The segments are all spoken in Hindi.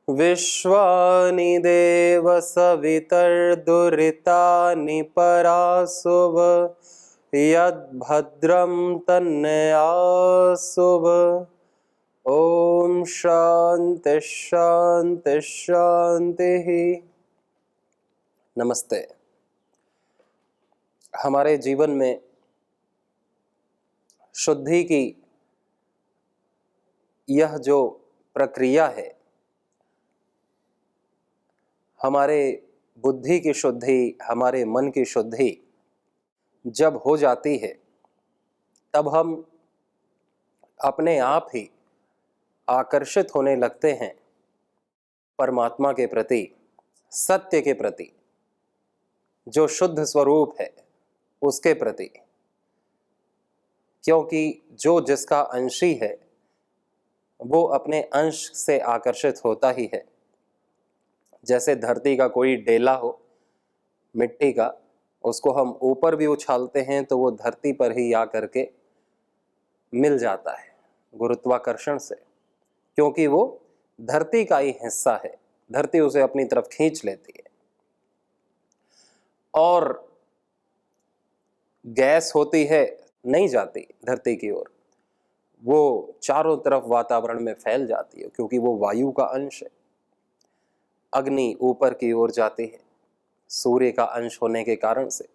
विश्वानि देव सवितर्दुरितानि परासुव यद्भद्रं तन्नयासुव। ओम शांति शांति शांति। नमस्ते। हमारे जीवन में शुद्धि की यह जो प्रक्रिया है, हमारे बुद्धि की शुद्धि, हमारे मन की शुद्धि जब हो जाती है, तब हम अपने आप ही आकर्षित होने लगते हैं परमात्मा के प्रति, सत्य के प्रति, जो शुद्ध स्वरूप है उसके प्रति। क्योंकि जो जिसका अंशी है वो अपने अंश से आकर्षित होता ही है। जैसे धरती का कोई डेला हो मिट्टी का, उसको हम ऊपर भी उछालते हैं तो वो धरती पर ही आ करके मिल जाता है गुरुत्वाकर्षण से, क्योंकि वो धरती का ही हिस्सा है, धरती उसे अपनी तरफ खींच लेती है। और गैस होती है, नहीं जाती धरती की ओर, वो चारों तरफ वातावरण में फैल जाती है, क्योंकि वो वायु का अंश है। अग्नि ऊपर की ओर जाती है सूर्य का अंश होने के कारण से।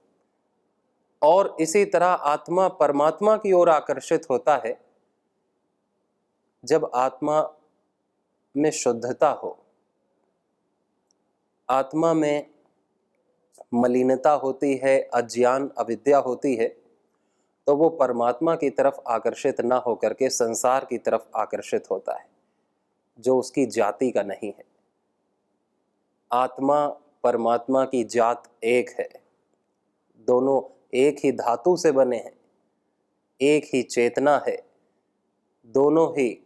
और इसी तरह आत्मा परमात्मा की ओर आकर्षित होता है जब आत्मा में शुद्धता हो, आत्मा में मलिनता होती है, अज्ञान अविद्या होती है, तो वो परमात्मा की तरफ आकर्षित ना होकर के संसार की तरफ आकर्षित होता है, जो उसकी जाति का नहीं है। आत्मा परमात्मा की जात एक है, दोनों एक ही धातु से बने हैं, एक ही चेतना है, दोनों ही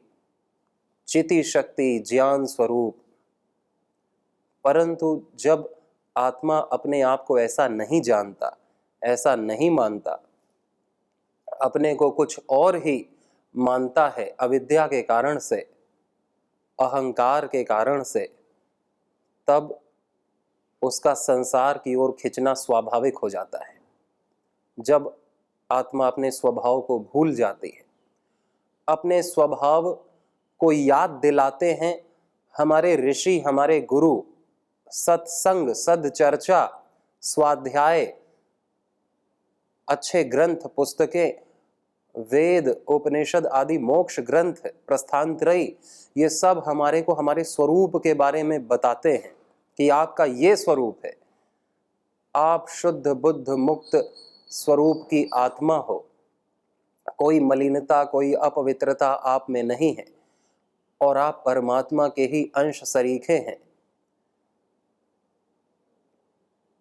चिति शक्ति ज्ञान स्वरूप। परंतु जब आत्मा अपने आप को ऐसा नहीं जानता, ऐसा नहीं मानता, अपने को कुछ और ही मानता है अविद्या के कारण से, अहंकार के कारण से, तब उसका संसार की ओर खिंचना स्वाभाविक हो जाता है। जब आत्मा अपने स्वभाव को भूल जाती है, अपने स्वभाव को याद दिलाते हैं हमारे ऋषि, हमारे गुरु, सत्संग, सदचर्चा, स्वाध्याय, अच्छे ग्रंथ, पुस्तकें, वेद, उपनिषद आदि मोक्ष ग्रंथ, प्रस्थानत्रयी, ये सब हमारे को हमारे स्वरूप के बारे में बताते हैं कि आपका ये स्वरूप है, आप शुद्ध बुद्ध मुक्त स्वरूप की आत्मा हो, कोई मलिनता, कोई अपवित्रता आप में नहीं है, और आप परमात्मा के ही अंश सरीखे हैं।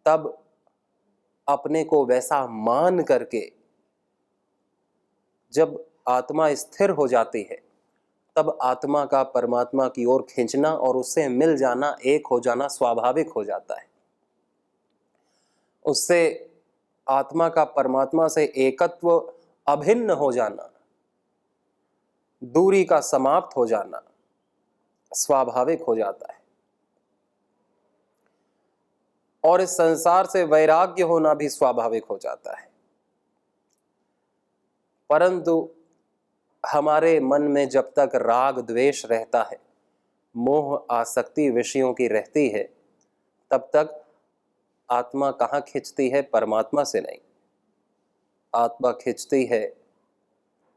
तब अपने को वैसा मान करके जब आत्मा स्थिर हो जाती है, तब आत्मा का परमात्मा की ओर खींचना और उससे मिल जाना, एक हो जाना स्वाभाविक हो जाता है। उससे आत्मा का परमात्मा से एकत्व, अभिन्न हो जाना, दूरी का समाप्त हो जाना स्वाभाविक हो जाता है। और इस संसार से वैराग्य होना भी स्वाभाविक हो जाता है। परंतु हमारे मन में जब तक राग द्वेष रहता है, मोह आसक्ति विषयों की रहती है, तब तक आत्मा कहाँ खिंचती है? परमात्मा से नहीं। आत्मा खिंचती है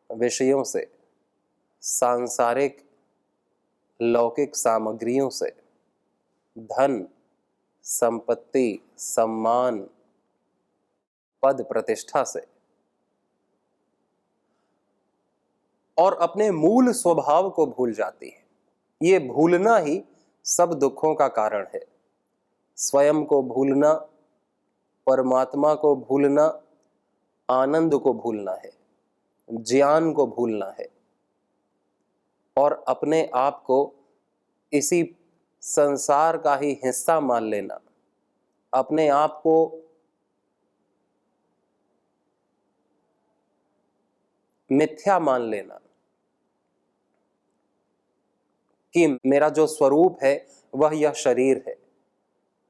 विषयों से, सांसारिक लौकिक सामग्रियों से, धन, संपत्ति, सम्मान, पद प्रतिष्ठा से, और अपने मूल स्वभाव को भूल जाती है। ये भूलना ही सब दुखों का कारण है। स्वयं को भूलना, परमात्मा को भूलना आनंद को भूलना है, ज्ञान को भूलना है और अपने आप को इसी संसार का ही हिस्सा मान लेना, अपने आप को मिथ्या मान लेना कि मेरा जो स्वरूप है वह यह शरीर है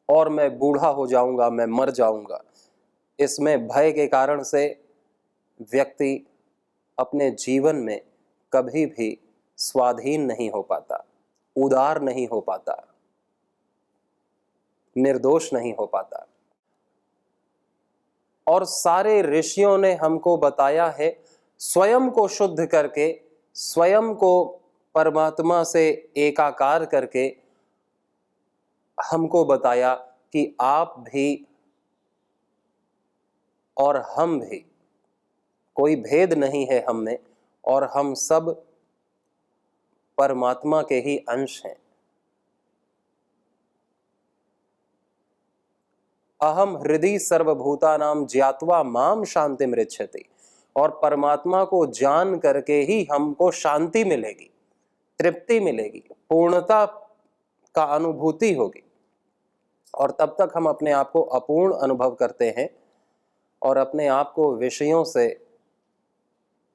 और मैं बूढ़ा हो जाऊंगा, मैं मर जाऊंगा। इसमें भय के कारण से व्यक्ति अपने जीवन में कभी भी स्वाधीन नहीं हो पाता, उदार नहीं हो पाता, निर्दोष नहीं हो पाता। और सारे ऋषियों ने हमको बताया है, स्वयं को शुद्ध करके, स्वयं को परमात्मा से एकाकार करके हमको बताया कि आप भी और हम भी, कोई भेद नहीं है हम में और हम सब परमात्मा के ही अंश हैं। अहम हृदि सर्वभूतानां ज्ञात्वा माम शांतिम ऋच्छति। और परमात्मा को जान करके ही हमको शांति मिलेगी, तृप्ति मिलेगी, पूर्णता का अनुभूति होगी। और तब तक हम अपने आप को अपूर्ण अनुभव करते हैं और अपने आप को विषयों से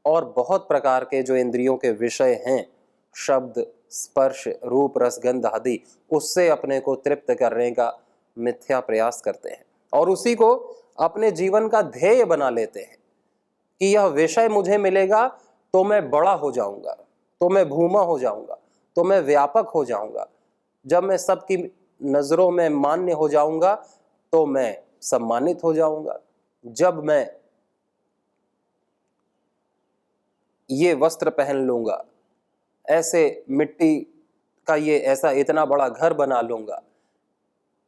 और बहुत प्रकार के जो इंद्रियों के विषय हैं, शब्द, स्पर्श, रूप, रस, गंध आदि, उससे अपने को तृप्त करने का मिथ्या प्रयास करते हैं और उसी को अपने जीवन का ध्येय बना लेते हैं कि यह विषय मुझे मिलेगा तो मैं बड़ा हो जाऊंगा, तो मैं भूमा हो जाऊंगा, तो मैं व्यापक हो जाऊंगा, जब मैं सबकी नजरों में मान्य हो जाऊंगा तो मैं सम्मानित हो जाऊंगा, जब मैं ये वस्त्र पहन लूंगा, ऐसे मिट्टी का ये ऐसा इतना बड़ा घर बना लूंगा,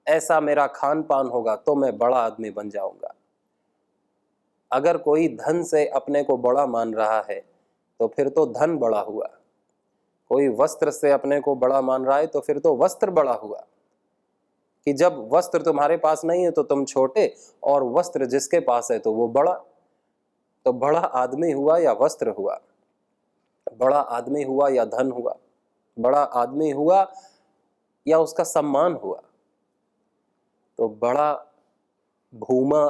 ऐसा मेरा खान पान होगा तो मैं बड़ा आदमी बन जाऊंगा। अगर कोई धन से अपने को बड़ा मान रहा है तो फिर तो धन बड़ा हुआ, कोई वस्त्र से अपने को बड़ा मान रहा है तो फिर तो वस्त्र बड़ा हुआ। कि जब वस्त्र तुम्हारे पास नहीं है तो तुम छोटे और वस्त्र जिसके पास है तो वो बड़ा। तो बड़ा आदमी हुआ या वस्त्र हुआ, बड़ा आदमी हुआ या धन हुआ, बड़ा आदमी हुआ या उसका सम्मान हुआ, तो बड़ा भूमा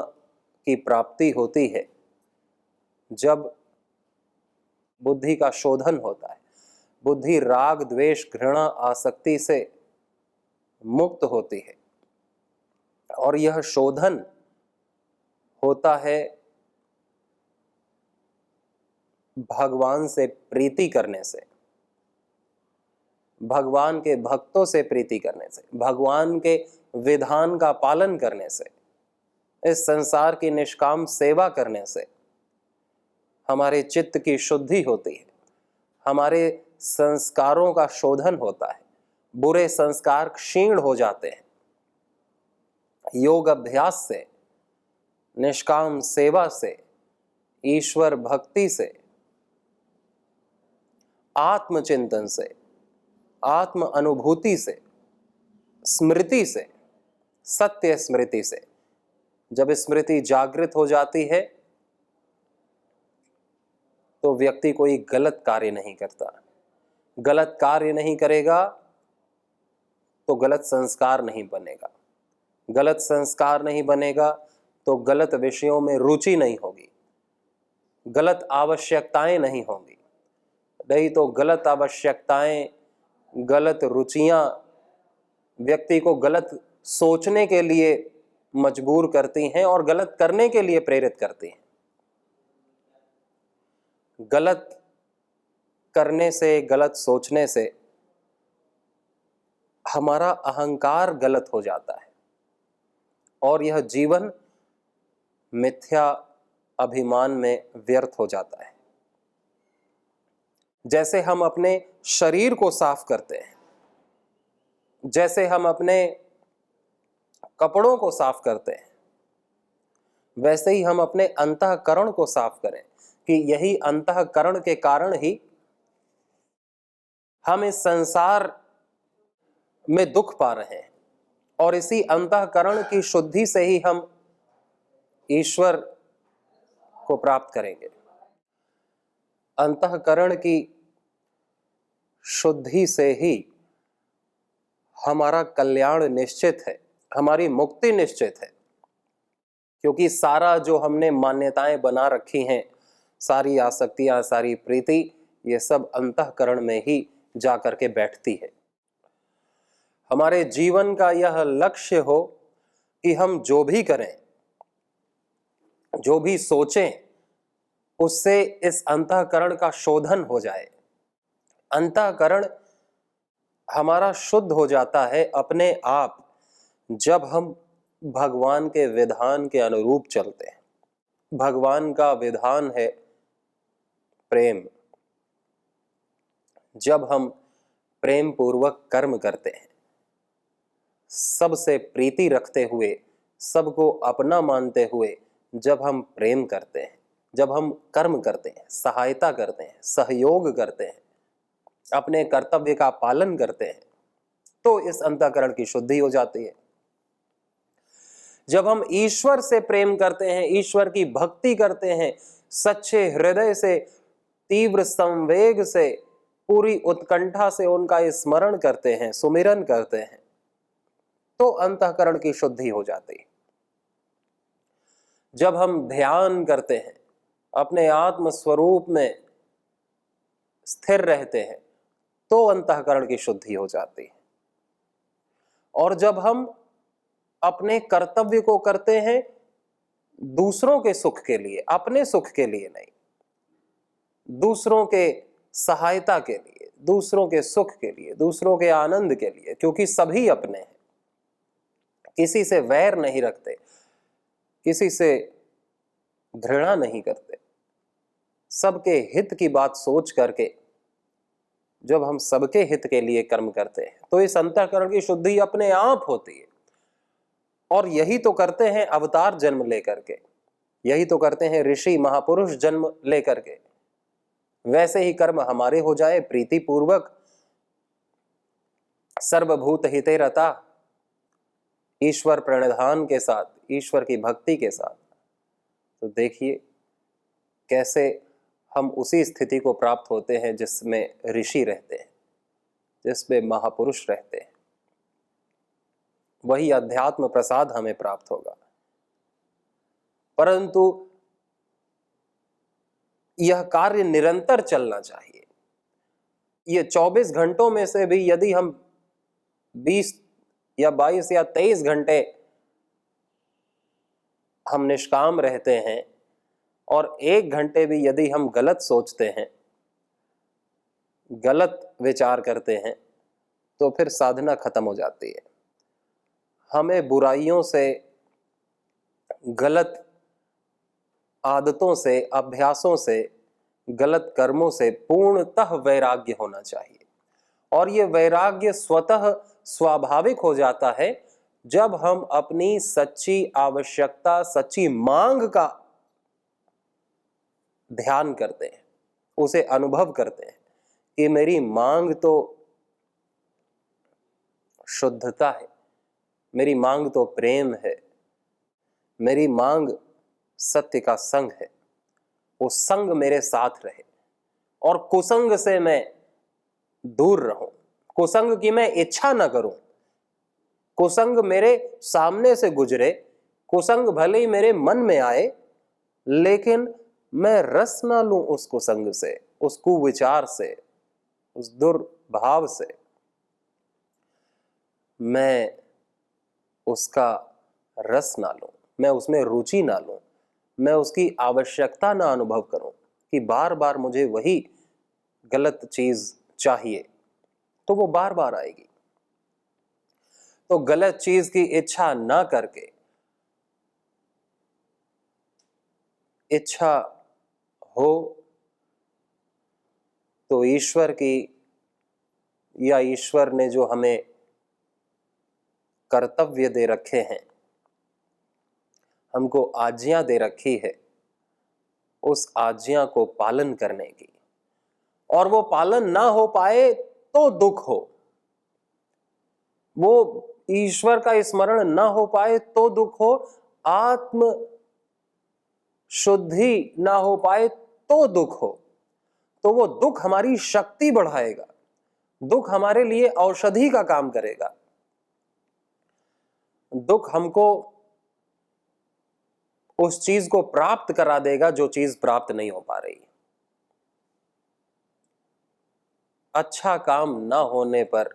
की प्राप्ति होती है जब बुद्धि का शोधन होता है। बुद्धि राग, द्वेष, घृणा, आसक्ति से मुक्त होती है और यह शोधन होता है भगवान से प्रीति करने से, भगवान के भक्तों से प्रीति करने से, भगवान के विधान का पालन करने से, इस संसार की निष्काम सेवा करने से हमारे चित्त की शुद्धि होती है, हमारे संस्कारों का शोधन होता है, बुरे संस्कार क्षीण हो जाते हैं। योग अभ्यास से, निष्काम सेवा से, ईश्वर भक्ति से, आत्मचिंतन से, आत्म अनुभूति से, स्मृति से, सत्य स्मृति से, जब स्मृति जागृत हो जाती है तो व्यक्ति कोई गलत कार्य नहीं करता। गलत कार्य नहीं करेगा तो गलत संस्कार नहीं बनेगा, गलत संस्कार नहीं बनेगा तो गलत विषयों में रुचि नहीं होगी, गलत आवश्यकताएं नहीं होंगी, नहीं तो गलत आवश्यकताएं, गलत रुचियां व्यक्ति को गलत सोचने के लिए मजबूर करती हैं और गलत करने के लिए प्रेरित करती हैं। गलत करने से, गलत सोचने से हमारा अहंकार गलत हो जाता है और यह जीवन मिथ्या अभिमान में व्यर्थ हो जाता है। जैसे हम अपने शरीर को साफ करते हैं, जैसे हम अपने कपड़ों को साफ करते हैं, वैसे ही हम अपने अंतःकरण को साफ करें कि यही अंतःकरण के कारण ही हम इस संसार में दुख पा रहे हैं और इसी अंतःकरण की शुद्धि से ही हम ईश्वर को प्राप्त करेंगे। अंतःकरण की शुद्धि से ही हमारा कल्याण निश्चित है, हमारी मुक्ति निश्चित है। क्योंकि सारा जो हमने मान्यताएं बना रखी हैं, सारी आसक्तियां, सारी प्रीति, ये सब अंतःकरण में ही जा करके बैठती है। हमारे जीवन का यह लक्ष्य हो कि हम जो भी करें, जो भी सोचें, उससे इस अंतःकरण का शोधन हो जाए। अंतःकरण हमारा शुद्ध हो जाता है अपने आप जब हम भगवान के विधान के अनुरूप चलते हैं। भगवान का विधान है प्रेम। जब हम प्रेम पूर्वक कर्म करते हैं, सबसे प्रीति रखते हुए, सबको अपना मानते हुए जब हम प्रेम करते हैं, जब हम कर्म करते हैं, सहायता करते हैं, सहयोग करते हैं, अपने कर्तव्य का पालन करते हैं, तो इस अंतःकरण की शुद्धि हो जाती है। जब हम ईश्वर से प्रेम करते हैं, ईश्वर की भक्ति करते हैं, सच्चे हृदय से, तीव्र संवेग से, पूरी उत्कंठा से उनका स्मरण करते हैं, सुमिरन करते हैं, तो अंतःकरण की शुद्धि हो जाती है। जब हम ध्यान करते हैं, अपने आत्म स्वरूप में स्थिर रहते हैं, तो अंतःकरण की शुद्धि हो जाती है। और जब हम अपने कर्तव्य को करते हैं दूसरों के सुख के लिए, अपने सुख के लिए नहीं, दूसरों के सहायता के लिए, दूसरों के सुख के लिए, दूसरों के आनंद के लिए, क्योंकि सभी अपने हैं, किसी से वैर नहीं रखते, किसी से घृणा नहीं करते, सबके हित की बात सोच करके जब हम सबके हित के लिए कर्म करते हैं, तो इस अंतःकरण की शुद्धि अपने आप होती है। और यही तो करते हैं अवतार जन्म लेकर के, यही तो करते हैं ऋषि महापुरुष जन्म लेकर के। वैसे ही कर्म हमारे हो जाए प्रीति पूर्वक, सर्वभूत हिते रता, ईश्वर प्रणिधान के साथ, ईश्वर की भक्ति के साथ, तो देखिए कैसे हम उसी स्थिति को प्राप्त होते हैं जिसमें ऋषि रहते हैं, जिसमें महापुरुष रहते हैं। वही अध्यात्म प्रसाद हमें प्राप्त होगा। परंतु यह कार्य निरंतर चलना चाहिए। ये 24 घंटों में से भी यदि हम 20 या 22 या 23 घंटे हम निष्काम रहते हैं और 1 घंटे भी यदि हम गलत सोचते हैं, गलत विचार करते हैं, तो फिर साधना खत्म हो जाती है। हमें बुराइयों से, गलत आदतों से, अभ्यासों से, गलत कर्मों से पूर्णतः वैराग्य होना चाहिए। और ये वैराग्य स्वतः स्वाभाविक हो जाता है जब हम अपनी सच्ची आवश्यकता, सच्ची मांग का ध्यान करते हैं, उसे अनुभव करते हैं कि मेरी मांग तो शुद्धता है, मेरी मांग तो प्रेम है, मेरी मांग सत्य का संग है, वो संग मेरे साथ रहे और कुसंग से मैं दूर रहूं, कुसंग की मैं इच्छा न करूं, कुसंग मेरे सामने से गुजरे, कुसंग भले ही मेरे मन में आए, लेकिन मैं रस ना लूं उस कुसंग से, उस कुविचार से, उस दुर्भाव से, मैं उसका रस ना लूं, मैं उसमें रुचि ना लूं, मैं उसकी आवश्यकता ना अनुभव करूं कि बार बार मुझे वही गलत चीज चाहिए, तो वो बार बार आएगी। तो गलत चीज की इच्छा ना करके, इच्छा हो तो ईश्वर की, या ईश्वर ने जो हमें कर्तव्य दे रखे हैं, हमको आज्ञा दे रखी है, उस आज्ञा को पालन करने की। और वो पालन ना हो पाए तो दुख हो, वो ईश्वर का स्मरण ना हो पाए तो दुख हो, आत्म शुद्धि ना हो पाए तो दुख हो, तो वो दुख हमारी शक्ति बढ़ाएगा, दुख हमारे लिए औषधि का काम करेगा। दुख हमको उस चीज को प्राप्त करा देगा जो चीज प्राप्त नहीं हो पा रही। अच्छा काम ना होने पर,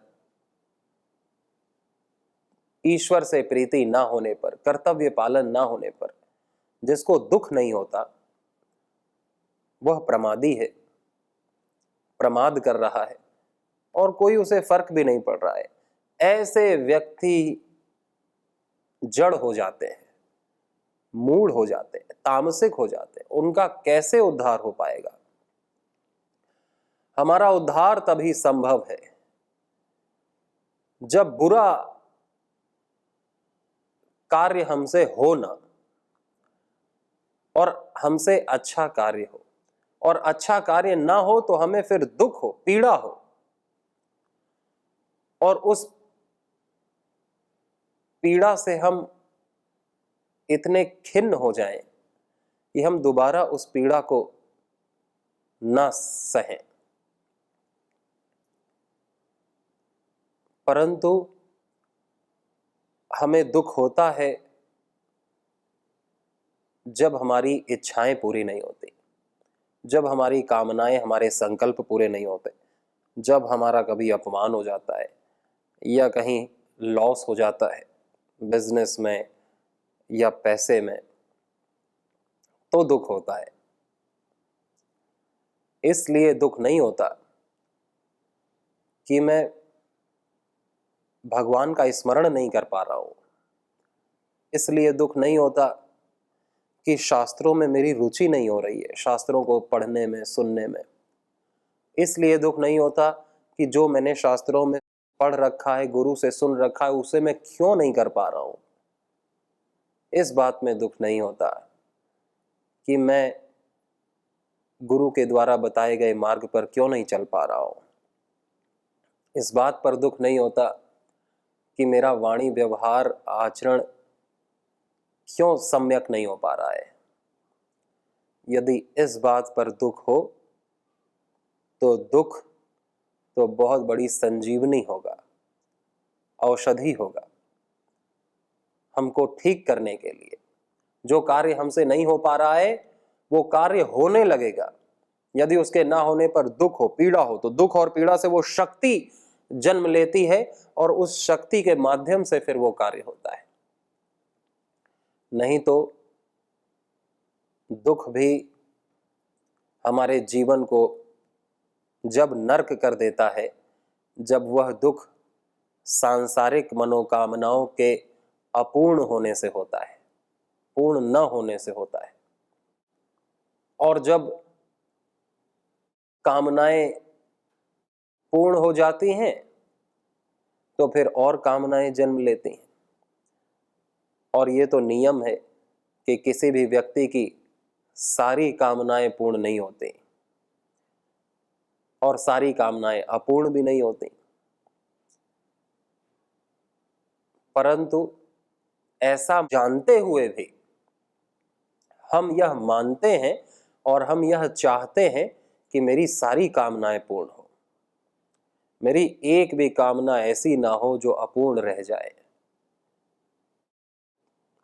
ईश्वर से प्रीति ना होने पर, कर्तव्य पालन ना होने पर जिसको दुख नहीं होता वह प्रमादी है, प्रमाद कर रहा है और कोई उसे फर्क भी नहीं पड़ रहा है। ऐसे व्यक्ति जड़ हो जाते हैं, मूढ़ हो जाते हैं, तामसिक हो जाते हैं। उनका कैसे उद्धार हो पाएगा? हमारा उद्धार तभी संभव है जब बुरा कार्य हमसे हो ना और हमसे अच्छा कार्य हो, और अच्छा कार्य ना हो तो हमें फिर दुख हो, पीड़ा हो, और उस पीड़ा से हम इतने खिन्न हो जाएं कि हम दोबारा उस पीड़ा को ना सहें। परंतु हमें दुख होता है जब हमारी इच्छाएं पूरी नहीं होती, जब हमारी कामनाएं, हमारे संकल्प पूरे नहीं होते, जब हमारा कभी अपमान हो जाता है या कहीं लॉस हो जाता है बिजनेस में या पैसे में, तो दुख होता है। इसलिए दुख नहीं होता कि मैं भगवान का स्मरण नहीं कर पा रहा हूं, इसलिए दुख नहीं होता कि शास्त्रों में मेरी रुचि नहीं हो रही है, शास्त्रों को पढ़ने में, सुनने में। इसलिए दुख नहीं होता कि जो मैंने शास्त्रों में पढ़ रखा है, गुरु से सुन रखा है, उसे मैं क्यों नहीं कर पा रहा हूं। इस बात में दुख नहीं होता कि मैं गुरु के द्वारा बताए गए मार्ग पर क्यों नहीं चल पा रहा हूं। इस बात पर दुख नहीं होता कि मेरा वाणी, व्यवहार, आचरण क्यों सम्यक नहीं हो पा रहा है। यदि इस बात पर दुख हो तो दुख तो बहुत बड़ी संजीवनी होगा, औषधि होगा हमको ठीक करने के लिए। जो कार्य हमसे नहीं हो पा रहा है वो कार्य होने लगेगा। यदि उसके ना होने पर दुख हो, पीड़ा हो, तो दुख और पीड़ा से वो शक्ति जन्म लेती है और उस शक्ति के माध्यम से फिर वो कार्य होता है। नहीं तो दुख भी हमारे जीवन को जब नर्क कर देता है, जब वह दुख सांसारिक मनोकामनाओं के अपूर्ण होने से होता है, पूर्ण न होने से होता है। और जब कामनाएं पूर्ण हो जाती हैं तो फिर और कामनाएं जन्म लेती हैं। और ये तो नियम है कि किसी भी व्यक्ति की सारी कामनाएं पूर्ण नहीं होती और सारी कामनाएं अपूर्ण भी नहीं होती। परंतु ऐसा जानते हुए भी हम यह मानते हैं और हम यह चाहते हैं कि मेरी सारी कामनाएं पूर्ण हो, मेरी एक भी कामना ऐसी ना हो जो अपूर्ण रह जाए।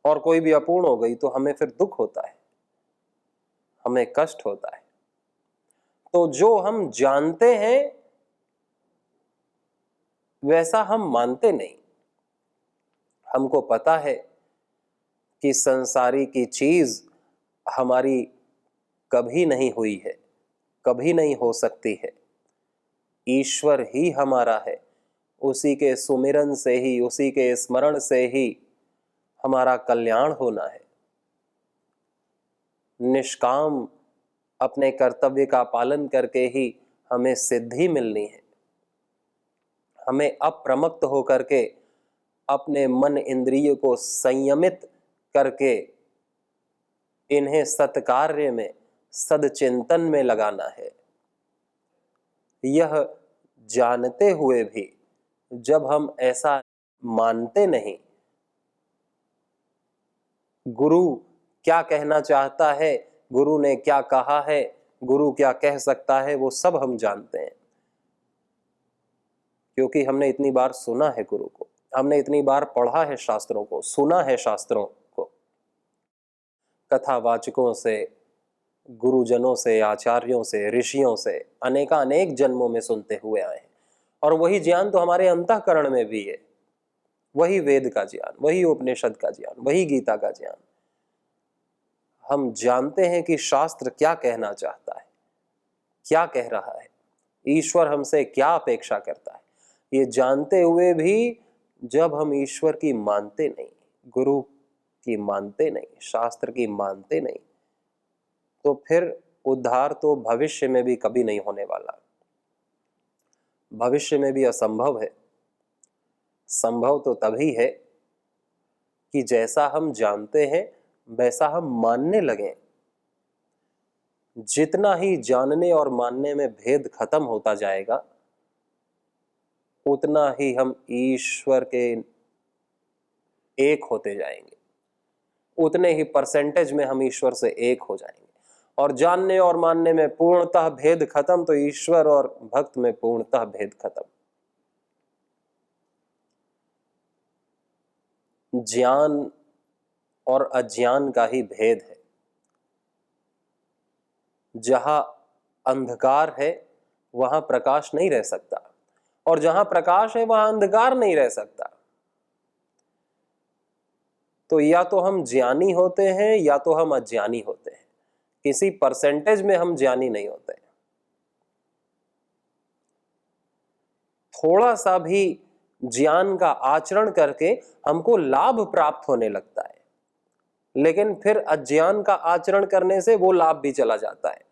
और कोई भी अपूर्ण हो गई तो हमें फिर दुख होता है, हमें कष्ट होता है। तो जो हम जानते हैं वैसा हम मानते नहीं। हमको पता है कि संसारी की चीज हमारी कभी नहीं हुई है, कभी नहीं हो सकती है। ईश्वर ही हमारा है, उसी के सुमिरन से ही, उसी के स्मरण से ही हमारा कल्याण होना है। निष्काम अपने कर्तव्य का पालन करके ही हमें सिद्धि मिलनी है। हमें अप्रमत्त होकर के अपने मन इंद्रिय को संयमित करके इन्हें सत्कार्य में, सदचिंतन में लगाना है। यह जानते हुए भी जब हम ऐसा मानते नहीं, गुरु क्या कहना चाहता है, गुरु ने क्या कहा है, गुरु क्या कह सकता है, वो सब हम जानते हैं, क्योंकि हमने इतनी बार सुना है गुरु को, हमने इतनी बार पढ़ा है शास्त्रों को, सुना है शास्त्रों को, कथावाचकों से, गुरुजनों से, आचार्यों से, ऋषियों से अनेक जन्मों में सुनते हुए आए हैं। और वही ज्ञान तो हमारे अंतःकरण में भी है, वही वेद का ज्ञान, वही उपनिषद का ज्ञान, वही गीता का ज्ञान। हम जानते हैं कि शास्त्र क्या कहना चाहता है, क्या कह रहा है, ईश्वर हमसे क्या अपेक्षा करता है। ये जानते हुए भी जब हम ईश्वर की मानते नहीं, गुरु की मानते नहीं, शास्त्र की मानते नहीं, तो फिर उद्धार तो भविष्य में भी कभी नहीं होने वाला, भविष्य में भी असंभव है। संभव तो तभी है कि जैसा हम जानते हैं वैसा हम मानने लगें। जितना ही जानने और मानने में भेद खत्म होता जाएगा, उतना ही हम ईश्वर के एक होते जाएंगे, उतने ही परसेंटेज में हम ईश्वर से एक हो जाएंगे। और जानने और मानने में पूर्णतः भेद खत्म, तो ईश्वर और भक्त में पूर्णतः भेद खत्म। ज्ञान और अज्ञान का ही भेद है। जहां अंधकार है वहां प्रकाश नहीं रह सकता, और जहां प्रकाश है वहां अंधकार नहीं रह सकता। तो या तो हम ज्ञानी होते हैं या तो हम अज्ञानी होते हैं, किसी परसेंटेज में हम ज्ञानी नहीं होते। थोड़ा सा भी ज्ञान का आचरण करके हमको लाभ प्राप्त होने लगता है, लेकिन फिर अज्ञान का आचरण करने से वो लाभ भी चला जाता है।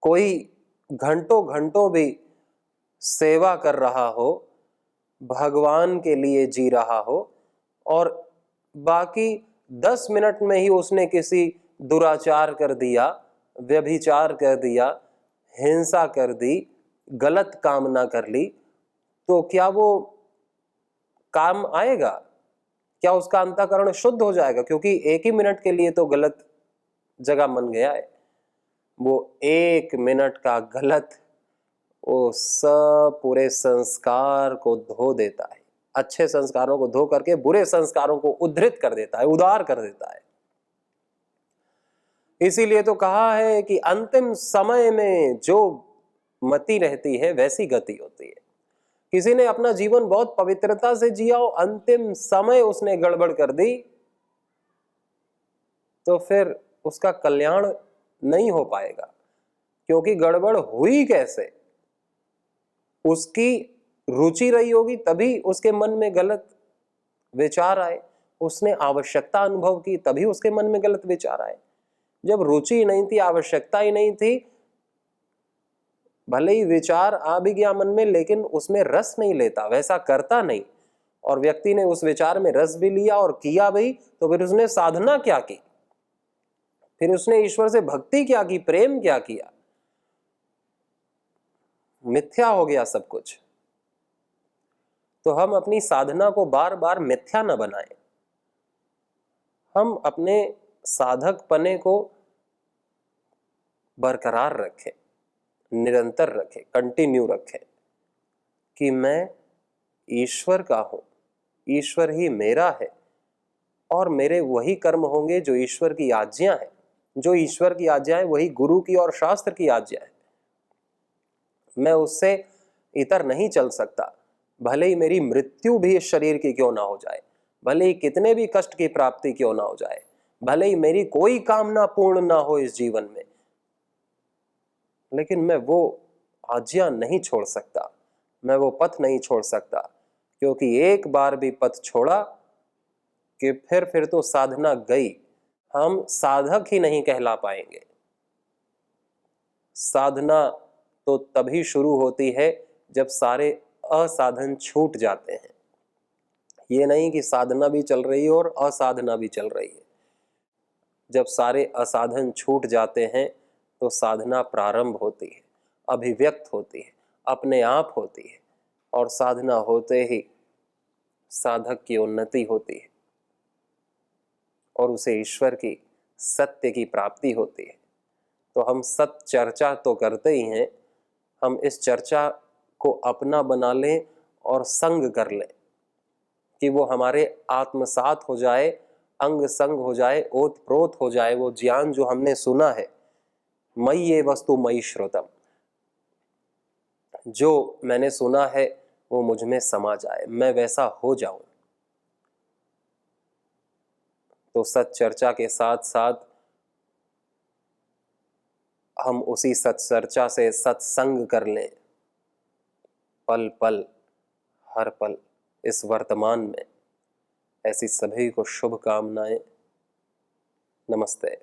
कोई घंटों घंटों भी सेवा कर रहा हो, भगवान के लिए जी रहा हो, और बाकी 10 मिनट में ही उसने किसी दुराचार कर दिया, व्यभिचार कर दिया, हिंसा कर दी, गलत कामना कर ली, तो क्या वो काम आएगा? क्या उसका अंतःकरण शुद्ध हो जाएगा? क्योंकि 1 ही मिनट के लिए तो गलत जगह मन गया है। वो 1 मिनट का गलत वो सब पूरे संस्कार को धो देता है, अच्छे संस्कारों को धो करके बुरे संस्कारों को उद्धृत कर देता है, उदार कर देता है। इसीलिए तो कहा है कि अंतिम समय में जो मति रहती है वैसी गति होती है। किसी ने अपना जीवन बहुत पवित्रता से जिया हो, अंतिम समय उसने गड़बड़ कर दी, तो फिर उसका कल्याण नहीं हो पाएगा। क्योंकि गड़बड़ हुई कैसे? उसकी रुचि रही होगी तभी उसके मन में गलत विचार आए, उसने आवश्यकता अनुभव की तभी उसके मन में गलत विचार आए। जब रुचि नहीं थी, आवश्यकता ही नहीं थी, भले ही विचार आ भी गया मन में, लेकिन उसमें रस नहीं लेता, वैसा करता नहीं, और व्यक्ति ने उस विचार में रस भी लिया और किया भी, तो फिर उसने साधना क्या की? फिर उसने ईश्वर से भक्ति क्या की, प्रेम क्या किया? मिथ्या हो गया सब कुछ। तो हम अपनी साधना को बार बार मिथ्या न बनाएं। हम अपने साधक पने को बरकरार रखें, निरंतर रखें, कंटिन्यू रखें कि मैं ईश्वर का हूं, ईश्वर ही मेरा है, और मेरे वही कर्म होंगे जो ईश्वर की आज्ञा है। जो ईश्वर की आज्ञा है वही गुरु की और शास्त्र की आज्ञा है। मैं उससे इतर नहीं चल सकता, भले ही मेरी मृत्यु भी इस शरीर की क्यों ना हो जाए, भले ही कितने भी कष्ट की प्राप्ति क्यों ना हो जाए, भले ही मेरी कोई कामना पूर्ण ना हो इस जीवन में, लेकिन मैं वो आज्ञा नहीं छोड़ सकता, मैं वो पथ नहीं छोड़ सकता। क्योंकि एक बार भी पथ छोड़ा कि फिर तो साधना गई, हम साधक ही नहीं कहला पाएंगे। साधना तो तभी शुरू होती है जब सारे असाधन छूट जाते हैं। ये नहीं कि साधना भी चल रही है और असाधना भी चल रही है। जब सारे असाधन छूट जाते हैं तो साधना प्रारंभ होती है, अभिव्यक्त होती है, अपने आप होती है, और साधना होते ही साधक की उन्नति होती है। और उसे ईश्वर की सत्य की प्राप्ति होती है। तो हम सत्य चर्चा तो करते ही हैं, हम इस चर्चा को अपना बना लें और संग कर लें कि वो हमारे आत्मसात हो जाए, अंग संग हो जाए, ओत प्रोत हो जाए। वो ज्ञान जो हमने सुना है, मयि ये वस्तु मयि श्रुतम, जो मैंने सुना है वो मुझ में समा जाए, मैं वैसा हो जाऊं। तो सत चर्चा के साथ साथ हम उसी सत्चर्चा से सत्संग कर लें, पल पल, हर पल, इस वर्तमान में। ऐसी सभी को शुभकामनाएं। नमस्ते।